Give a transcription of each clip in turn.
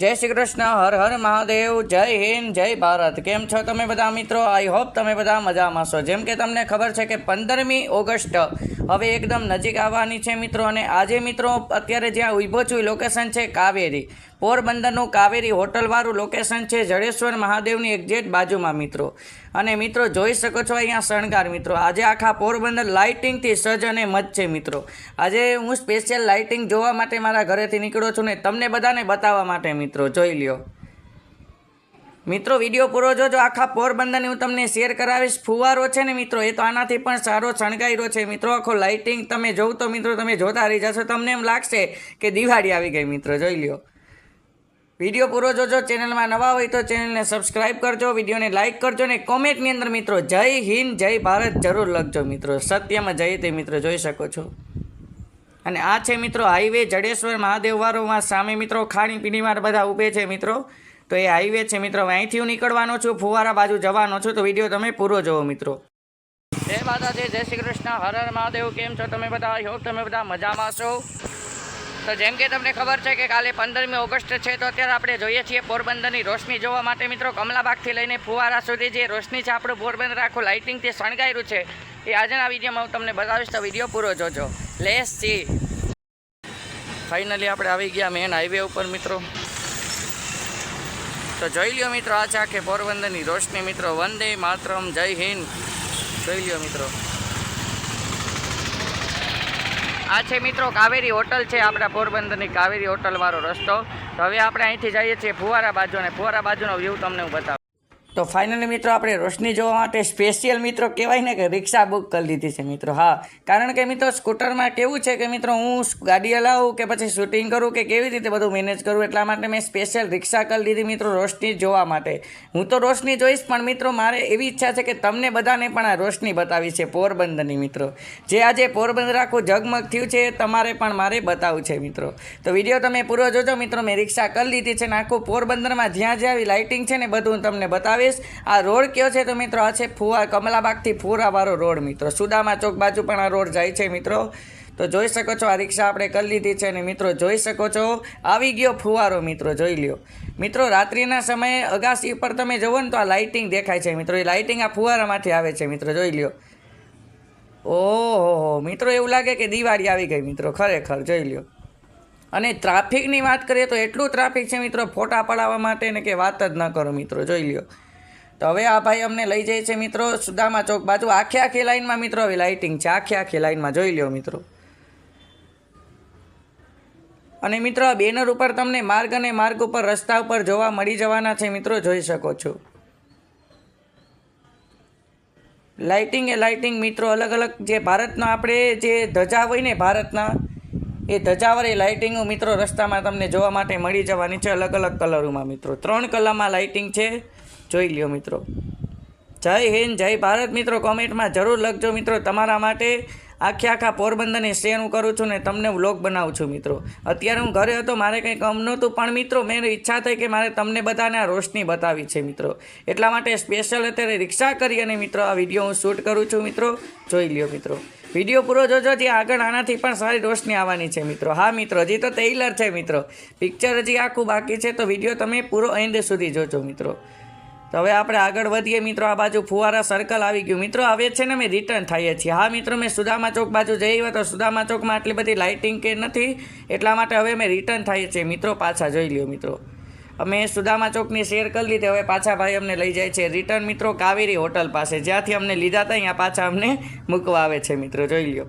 જય શ્રી કૃષ્ણ, હર હર મહાદેવ, જય હિન્દ, જય ભારત। કેમ છો તમે બધા મિત્રો? આઈ હોપ તમે બધા મજામાં છો। જેમ કે તમને ખબર છે કે 15મી ઓગસ્ટ હવે એકદમ નજીક આવવાની છે મિત્રો। અને આજે મિત્રો અત્યારે જ્યાં ઊભો છું લોકેશન છે કાવેરી, પોરબંદરનું કાવેરી હોટલવાળું લોકેશન છે, જડેશ્વર મહાદેવની એક્ઝેક્ટ બાજુમાં મિત્રો। અને મિત્રો જોઈ શકો છો અહીંયા શણગાર મિત્રો, આજે આખા પોરબંદર લાઇટિંગથી સજ્જ અને મજ છે મિત્રો। આજે હું સ્પેશિયલ લાઇટિંગ જોવા માટે મારા ઘરેથી નીકળ્યો છું ને તમને બધાને બતાવવા માટે મિત્રો, જોઈ લ્યો મિત્રો, વિડીયો પૂરો જોજો। આખા પોરબંદરની હું તમને શેર કરાવીશ। ફુવારો છે ને મિત્રો, એ તો આનાથી પણ સારો શણગાર્યો છે મિત્રો। આખો લાઇટિંગ તમે જોવ તો મિત્રો તમે જોતા રહી જશો, તમને એમ લાગશે કે દિવાળી આવી ગઈ મિત્રો, જોઈ લ્યો। વિડીયો પૂરો જોજો। ચેનલમાં નવા હોય તો ચેનલને સબસ્ક્રાઇબ કરજો, વિડીયોને લાઇક કરજો ને કોમેન્ટની અંદર મિત્રો જય હિન્દ જય ભારત જરૂર લખજો મિત્રો। સત્યમાં જય તે મિત્રો જોઈ શકો છો। અને આ છે મિત્રો હાઈવે જડેશ્વર મહાદેવ વાળો, સામે મિત્રો ખાણીપીણીમાં બધા ઊભે છે મિત્રો। તો એ હાઈવે છે મિત્રો, અહીંથી હું નીકળવાનો છું, ફુવારા બાજુ જવાનો છું। તો વિડીયો તમે પૂરો જોવો મિત્રો। જય માતાજી, જય શ્રી કૃષ્ણ, હર હર મહાદેવ। કેમ છો તમે બધા? આઈ હોપ તમે બધા મજામાં છો। તો જેમ કે તમને ખબર છે કે કાલે 15મી ઓગસ્ટ છે, તો અત્યારે આપણે જોઈએ છીએ પોરબંદરની રોશની જોવા માટે મિત્રો। કમલાબાગથી લઈને ફુવારા સુધી જે રોશની છે આપણું પોરબંદર આખું લાઇટિંગથી શણગાર્યું છે, એ આજના વિડીયોમાં હું તમને બતાવીશ। તો વિડીયો પૂરો જોજો। Let's see. ફાઇનલી આપણે આવી ગયા મેન હાઈવે ઉપર મિત્રો। તો જોઈ લ્યો મિત્રો, આ છે આખે પોરબંદરની રોશની મિત્રો। વંદે માતરમ, જય હિન્દ, જોઈ લ્યો મિત્રો। આ છે મિત્રો કાવેરી હોટલ છે, આપણા પોરબંદરની કાવેરી હોટલ વાળો રસ્તો। તો હવે આપણે અહીંથી જઈએ છીએ ફુવારા બાજુ, અને ફુવારા બાજુનો વ્યૂ તમને હું બતાવું। તો ફાઇનલી મિત્રો આપણે રોશની જોવા માટે સ્પેશિયલ મિત્રો કહેવાય ને કે રિક્ષા બુક કરી લીધી છે મિત્રો। હા, કારણ કે મિત્રો સ્કૂટરમાં કેવું છે કે મિત્રો હું ગાડી હલાવું કે પછી શૂટિંગ કરું કે કેવી રીતે બધું મેનેજ કરું, એટલા માટે મેં સ્પેશિયલ રિક્ષા કરી લીધી મિત્રો રોશની જોવા માટે। હું તો રોશની જોઈશ, પણ મિત્રો મારે એવી ઈચ્છા છે કે તમને બધાને પણ આ રોશની બતાવી છે પોરબંદરની મિત્રો। જે આજે પોરબંદર આખું ઝગમગ થયું છે, તમારે પણ મારે બતાવવું છે મિત્રો। તો વિડીયો તમે પૂરો જોજો મિત્રો। મેં રિક્ષા કરી લીધી છે ને આખું પોરબંદરમાં જ્યાં જ્યાં લાઇટિંગ છે ને બધું હું તમને બતાવીશ। આ રોડ કયો છે તો મિત્રો આ છે કમલાબાગથી ફુવારાવાળો રોડ મિત્રો। સુદામા ચોક બાજુ પણ આ રોડ જાય છે મિત્રો। તો જોઈ શકો છો આ રિક્ષા આપણે કરી લીધી છે, અને મિત્રો જોઈ શકો છો આવી ગયો ફુવારો મિત્રો, જોઈ લ્યો મિત્રો। રાત્રિના સમયે અગાસી ઉપર તમે જુઓ ને તો આ લાઇટિંગ દેખાય છે મિત્રો, એ લાઇટિંગ આ ફુવારામાંથી આવે છે મિત્રો, જોઈ લ્યો। ઓહો મિત્રો, એવું લાગે કે દિવાળી આવી ગઈ મિત્રો, ખરેખર જોઈ લ્યો। અને ટ્રાફિકની વાત કરીએ તો એટલું ટ્રાફિક છે મિત્રો ફોટા પડાવવા માટે ને કે વાત જ ન કરો મિત્રો, જોઈ લ્યો। તો હવે આ ભાઈ અમને લઈ જાય છે મિત્રો સુદામા ચોક બાજુ। આખી લાઈનમાં મિત્રો હવે લાઇટિંગ છે, આખી લાઈનમાં જોઈ લ્યો મિત્રો। અને મિત્રો આ બેનર ઉપર તમને માર્ગ અને માર્ગ ઉપર રસ્તા ઉપર જોવા મળી જવાના છે મિત્રો, જોઈ શકો છો। લાઇટિંગ એ લાઇટિંગ મિત્રો, અલગ અલગ જે ભારતના આપણે જે ધજા હોય ને ભારતના, એ ધજાવાળી લાઇટિંગો મિત્રો રસ્તામાં તમને જોવા માટે મળી જવાની છે, અલગ અલગ કલરોમાં મિત્રો। 3 કલરમાં લાઇટિંગ છે, જોઈ લ્યો મિત્રો। જય હિન્દ જય ભારત મિત્રો, કોમેન્ટમાં જરૂર લખજો મિત્રો। તમારા માટે આખા પોરબંદરની શેર હું કરું છું ને તમને વ્લોગ બનાવું છું મિત્રો। અત્યારે હું ઘરે હતો, મારે કંઈ કામ નહોતું, પણ મિત્રો મેં ઈચ્છા થઈ કે મારે તમને બધાને આ રોશની બતાવી છે મિત્રો, એટલા માટે સ્પેશિયલ અત્યારે રિક્ષા કરી અને મિત્રો આ વિડીયો હું શૂટ કરું છું મિત્રો, જોઈ લ્યો મિત્રો। વિડીયો પૂરો જોજો, જે આગળ આનાથી પણ સારી રોશની આવવાની છે મિત્રો। હા મિત્રો, હજી તો ટેઇલર છે મિત્રો, પિક્ચર હજી આખું બાકી છે, તો વિડીયો તમે પૂરો એન્ડ સુધી જોજો મિત્રો। તો હવે આપણે આગળ વધીએ મિત્રો। આ બાજુ ફુવારા સર્કલ આવી ગયું મિત્રો। હવે છે ને અમે રિટર્ન થઈએ છીએ। હા મિત્રો, મેં સુદામા ચોક બાજુ જઈએ તો સુદામા ચોકમાં આટલી બધી લાઇટિંગ કે નથી, એટલા માટે હવે અમે રિટર્ન થઈએ છીએ મિત્રો પાછા, જોઈ લ્યો મિત્રો। અમે સુદામા ચોકની શેર કરી લીધી, હવે પાછા ભાઈ અમને લઈ જાય છે રિટર્ન મિત્રો કાવેરી હોટલ પાસે, જ્યાંથી અમને લીધા હતા અહીંયા પાછા અમને મૂકવા આવે છે મિત્રો, જોઈ લ્યો।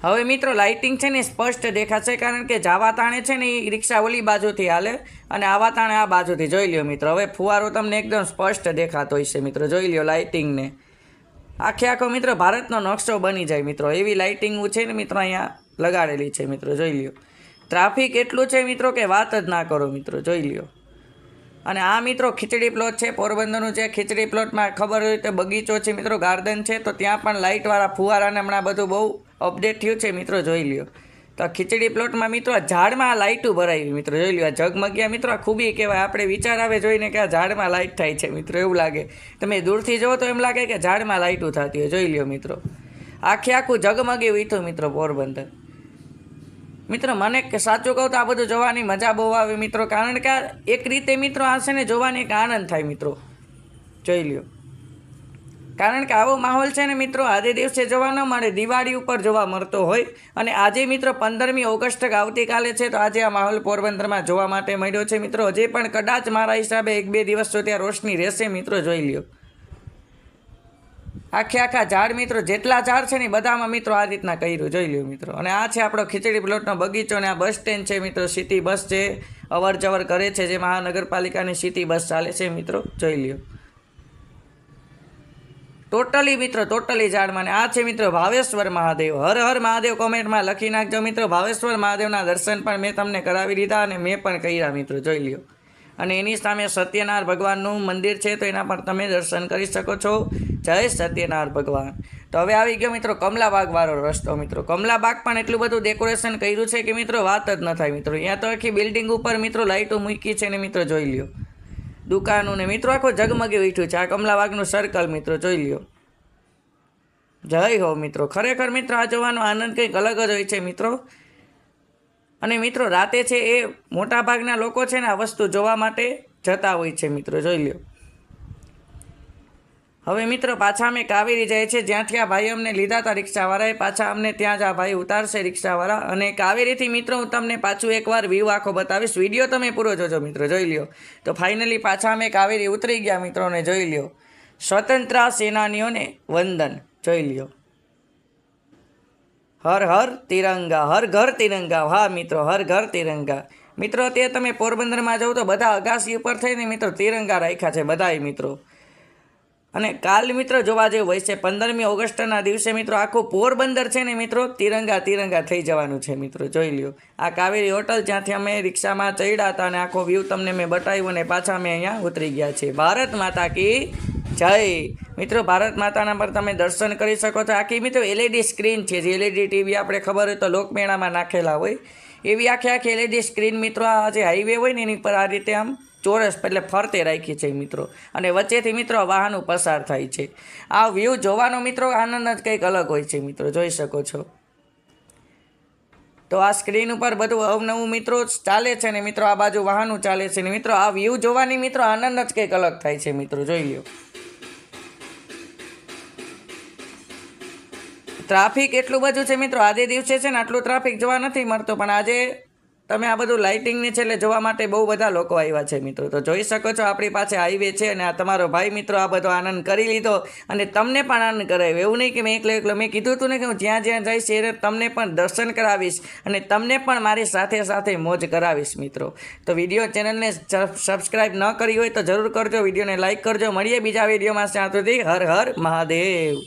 હવે મિત્રો લાઇટિંગ છે ને સ્પષ્ટ દેખાશે, કારણ કે જાવા તાણે છે ને એ રિક્ષા ઓલી બાજુથી હાલે અને આવા તાણે આ બાજુથી, જોઈ લ્યો મિત્રો। હવે ફુવારો તમને એકદમ સ્પષ્ટ દેખાતો હોય છે મિત્રો, જોઈ લ્યો લાઇટિંગને। આખો મિત્રો ભારતનો નકશો બની જાય મિત્રો, એવી લાઇટિંગ છે ને મિત્રો અહીંયા લગાડેલી છે મિત્રો, જોઈ લ્યો। ટ્રાફિક એટલું છે મિત્રો કે વાત જ ના કરો મિત્રો, જોઈ લ્યો। અને આ મિત્રો ખીચડી પ્લોટ છે પોરબંદરનું, છે ખીચડી પ્લોટમાં ખબર હોય તો બગીચો છે મિત્રો, ગાર્ડન છે, તો ત્યાં પણ લાઇટવાળા ફુવારાને હમણાં બધું બહુ અપડેટ થયું છે મિત્રો, જોઈ લ્યો। તો ખીચડી પ્લોટમાં મિત્રો ઝાડમાં લાઇટું ભરાવી મિત્રો, જોઈ લ્યો। આ ઝગમગ્યા મિત્રો આ ખૂબી કહેવાય, આપણે વિચાર આવે જોઈને કે આ ઝાડમાં લાઇટ થાય છે મિત્રો, એવું લાગે। તમે દૂરથી જુઓ તો એમ લાગે કે ઝાડમાં લાઇટું થતી હોય, જોઈ લ્યો મિત્રો। આખું ઝગમગી વીઠું મિત્રો પોરબંદર। મિત્રો મને સાચું કહું તો આ બધું જોવાની મજા બહુ આવે મિત્રો, કારણ કે એક રીતે મિત્રો આ છે ને જોવાની એક આનંદ થાય મિત્રો, જોઈ લ્યો. કારણ કે આવો માહોલ છે ને મિત્રો આજે દિવસે જોવા ન મળે, દિવાળી ઉપર જોવા મળતો હોય. અને આજે મિત્રો 15મી ઓગસ્ટ આવતીકાલે છે, તો આજે આ માહોલ પોરબંદરમાં જોવા માટે મળ્યો છે મિત્રો. હજી પણ કદાચ મારા હિસાબે 1-2 દિવસ સુધી આ રોશની રહેશે મિત્રો, જોઈ લ્યો. આખા ઝાડ મિત્રો, જેટલા ઝાડ છે ને બધામાં મિત્રો આ રીતના કર્યું, જોઈ લ્યો મિત્રો. અને આ છે આપણો ખીચડી પ્લોટનો બગીચો, અને આ બસ સ્ટેન્ડ છે મિત્રો, સિટી બસ છે, અવર જવર કરે છે, જે મહાનગરપાલિકાની સિટી બસ ચાલે છે મિત્રો, જોઈ લ્યો. ટોટલી મિત્રો ટોટલી ઝાડમાં. આ છે મિત્રો ભાવેશ્વર મહાદેવ. હર હર મહાદેવ કોમેન્ટમાં લખી નાખજો મિત્રો. ભાવેશ્વર મહાદેવના દર્શન પણ મેં તમને કરાવી દીધા અને મેં પણ કર્યા મિત્રો, જોઈ લ્યો. અને એની સામે સત્યનારાયણ ભગવાનનું મંદિર છે, તો એના પર તમે દર્શન કરી શકો છો. જય સત્યનારાયણ ભગવાન. તો હવે આવી ગયો મિત્રો કમલાબાગ વાળો રસ્તો મિત્રો. કમલાબાગ પણ એટલું બધું ડેકોરેશન કર્યું છે કે મિત્રો વાત જ ન થાય મિત્રો. અહીંયા તો આખી બિલ્ડિંગ ઉપર મિત્રો લાઇટો મૂકી છે ને મિત્રો, જોઈ લ્યો. દુકાનો ને મિત્રો આખું ઝગમગી ઉઠ્યું છે. આ કમલાબાગનું સર્કલ મિત્રો, જોઈ લ્યો. જય હો મિત્રો. ખરેખર મિત્રો આ જોવાનો આનંદ કંઈક અલગ જ હોય છે મિત્રો. અને મિત્રો રાતે છે એ મોટાભાગના લોકો છે ને આ વસ્તુ જોવા માટે જતા હોય છે મિત્રો, જોઈ લ્યો. હવે મિત્રો પાછા અમે કાવેરી જાય છે, જ્યાંથી આ ભાઈ અમને લીધા હતા રિક્ષાવાળાએ, પાછા અમને ત્યાં જ આ ભાઈ ઉતારશે રિક્ષાવાળા. અને કાવેરીથી મિત્રો હું તમને પાછું એકવાર વ્યૂ આખો બતાવીશ. વિડીયો તમે પૂરો જોજો મિત્રો, જોઈ લ્યો. તો ફાઇનલી પાછા અમે કાવેરી ઉતરી ગયા મિત્રોને, જોઈ લ્યો. સ્વતંત્ર સેનાનીઓને વંદન, જોઈ લ્યો. હર હર તિરંગા, હર ઘર તિરંગા. હા મિત્રો, હર ઘર તિરંગા. મિત્રો અત્યારે તમે પોરબંદરમાં જાઓ તો બધા અગાસી ઉપર થઈને મિત્રો તિરંગા રાખ્યા છે બધાએ મિત્રો. અને કાલ મિત્રો જોવા જેવું હોય છે 15મી ઓગસ્ટના દિવસે મિત્રો આખું પોરબંદર છે ને મિત્રો તિરંગા થઈ જવાનું છે મિત્રો, જોઈ લ્યો. આ કાવેરી હોટલ જ્યાંથી અમે રિક્ષામાં ચડ્યા હતા અને આખો વ્યૂ તમને મેં બતાવ્યું અને પાછા અમે અહીંયા ઉતરી ગયા છીએ. ભારત માતા કી જય મિત્રો. ભારત માતાના પર તમે દર્શન કરી શકો છો. આખી મિત્રો LED સ્ક્રીન છે, જે LED ટીવી આપણે ખબર હોય તો લોકમેળામાં નાખેલા હોય એવી આખી LED સ્ક્રીન મિત્રો. આ જે હાઈવે હોય ને એની પર આ રીતે આમ ચોરસ એટલે ફરતે રાખી છે મિત્રો. અને વચ્ચેથી મિત્રો વાહનો પસાર થાય છે. આ વ્યૂ જોવાનો મિત્રો આનંદ જ કંઈક અલગ હોય છે મિત્રો, જોઈ શકો છો. તો આ સ્ક્રીન ઉપર બધું અવનવું મિત્રો ચાલે છે ને મિત્રો, આ બાજુ વાહનો ચાલે છે ને મિત્રો. આ વ્યૂ જોવાની મિત્રો આનંદ જ કંઈક અલગ થાય છે મિત્રો, જોઈ લ્યો. ટ્રાફિક એટલું બધું છે મિત્રો. આજે દિવસે છે ને આટલું ટ્રાફિક જોવા નથી મળતો, પણ આજે તમે આ બધું લાઇટિંગની છે એટલે જોવા માટે બહુ બધા લોકો આવ્યા છે મિત્રો. તો જોઈ શકો છો આપણી પાસે હાઈવે છે અને આ તમારો ભાઈ મિત્રો આ બધો આનંદ કરી લીધો અને તમને પણ આનંદ કરાવ્યો. એવું નહીં કે મેં એકલો મેં કીધું હતું ને કે હું જ્યાં જઈશ એ તમને પણ દર્શન કરાવીશ અને તમને પણ મારી સાથે મોજ કરાવીશ મિત્રો. તો વિડીયો ચેનલને સબસ્ક્રાઈબ ન કરી હોય તો જરૂર કરજો, વિડીયોને લાઇક કરજો. મળીએ બીજા વિડીયોમાં. ત્યાં સુધી હર હર મહાદેવ.